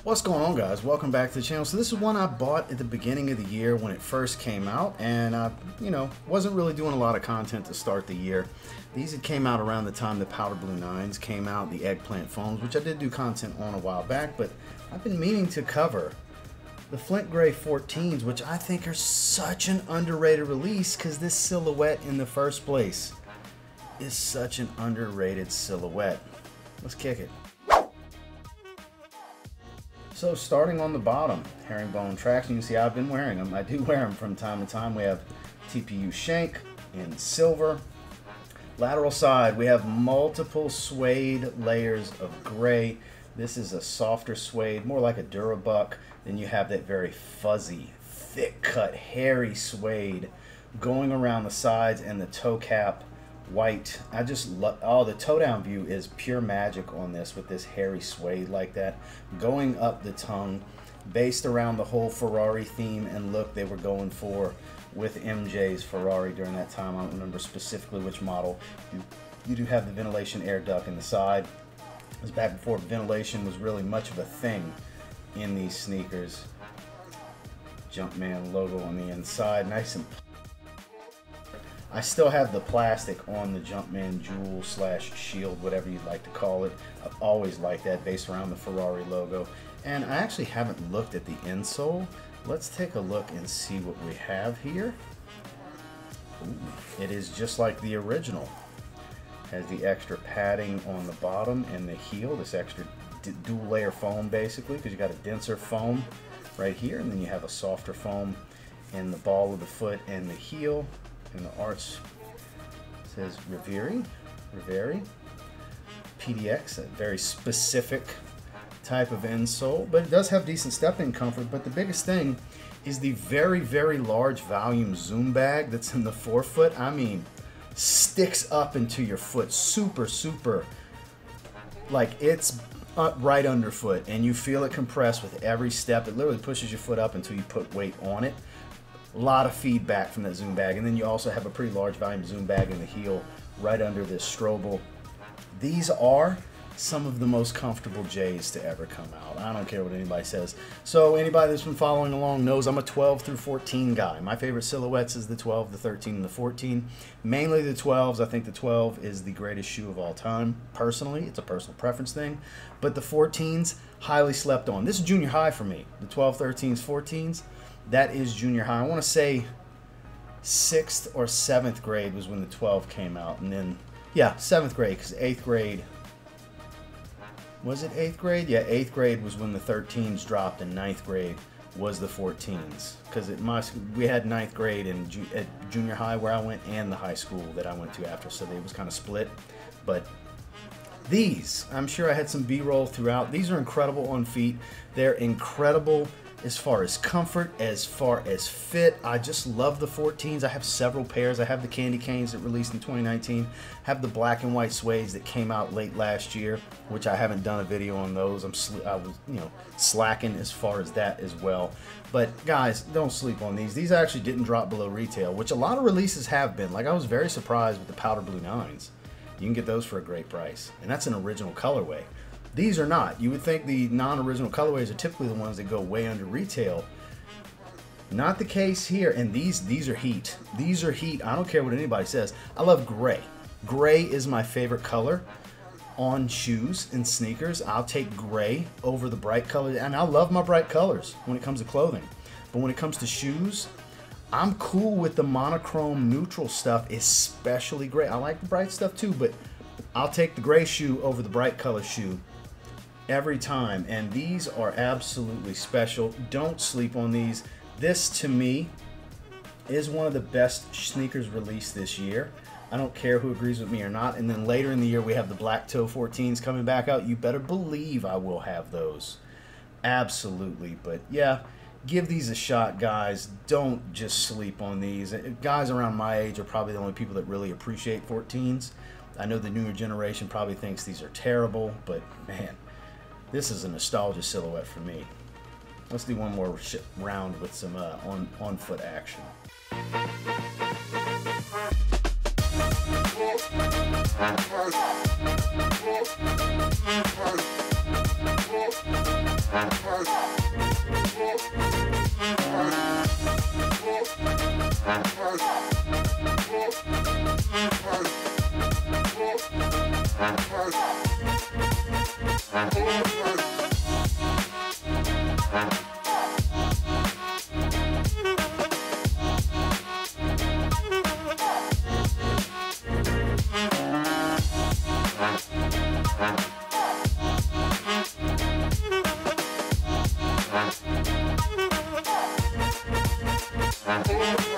What's going on, guys? Welcome back to the channel. So this is one I bought at the beginning of the year when it first came out, and I wasn't really doing a lot of content to start the year. These had came out around the time the powder blue 9s came out, the eggplant foams, which I did do content on a while back, but I've been meaning to cover the Flint Gray 14s, which I think are such an underrated release because this silhouette in the first place is such an underrated silhouette. Let's kick it. So starting on the bottom, herringbone tracks, you can see I've been wearing them. I do wear them from time to time. We have TPU shank in silver. Lateral side, we have multiple suede layers of gray. This is a softer suede, more like a Durabuck. Then you have that very fuzzy, thick cut, hairy suede going around the sides, and the toe cap white. I just love, oh, the toe down view is pure magic on this with this hairy suede like that going up the tongue, based around the whole Ferrari theme and look they were going for with MJ's Ferrari during that time. I don't remember specifically which model. You do have the ventilation air duct in the side. It was back before ventilation was really much of a thing in these sneakers. Jumpman logo on the inside, nice and I still have the plastic on the Jumpman jewel slash shield, whatever you'd like to call it. I've always liked that based around the Ferrari logo. And I actually haven't looked at the insole. Let's take a look and see what we have here. Ooh, it is just like the original. Has the extra padding on the bottom and the heel, this extra dual layer foam basically, because you got a denser foam right here, and then you have a softer foam in the ball of the foot and the heel. And the arch says Riveri, PDX, a very specific type of insole, but it does have decent stepping comfort. But the biggest thing is the very, very large volume zoom bag that's in the forefoot. I mean, sticks up into your foot, super, like it's up right underfoot, and you feel it compress with every step. It literally pushes your foot up until you put weight on it. A lot of feedback from that zoom bag, and then you also have a pretty large volume zoom bag in the heel right under this Strobel. These are some of the most comfortable J's to ever come out. I don't care what anybody says. So anybody that's been following along knows I'm a 12 through 14 guy. My favorite silhouettes is the 12, the 13, and the 14. Mainly the 12s. I think the 12 is the greatest shoe of all time. Personally, it's a personal preference thing. But the 14s, highly slept on. This is junior high for me. The 12, 13s, 14s. That is junior high. I want to say 6th or 7th grade was when the 12 came out. And then, yeah, 7th grade, because 8th grade, was it 8th grade? Yeah, 8th grade was when the 13s dropped, and 9th grade was the 14s. Because we had 9th grade in at junior high where I went, and the high school that I went to after, so it was kind of split. But these, I'm sure I had some B-roll throughout. These are incredible on feet. They're incredible as far as comfort, as far as fit. I just love the 14s. I have several pairs. I have the candy canes that released in 2019. I have the black and white suedes that came out late last year, which I haven't done a video on those. I was slacking as far as that as well. But guys, don't sleep on these. These actually didn't drop below retail, which a lot of releases have been. Like, I was very surprised with the powder blue 9s. You can get those for a great price, and that's an original colorway. These are not. You would think the non-original colorways are typically the ones that go way under retail. Not the case here. And these are heat. These are heat. I don't care what anybody says. I love gray. Gray is my favorite color on shoes and sneakers. I'll take gray over the bright colors. And I love my bright colors when it comes to clothing. But when it comes to shoes, I'm cool with the monochrome neutral stuff, especially gray. I like the bright stuff too, but I'll take the gray shoe over the bright color shoe every time. And these are absolutely special. Don't sleep on these. This to me is one of the best sneakers released this year. I don't care who agrees with me or not. And then later in the year we have the black toe 14s coming back out. You better believe I will have those. Absolutely. But yeah, give these a shot, guys. Don't just sleep on these. Guys around my age are probably the only people that really appreciate 14s. I know the newer generation probably thinks these are terrible, but man, this is a nostalgia silhouette for me. Let's do one more round with some on-foot action. Yeah.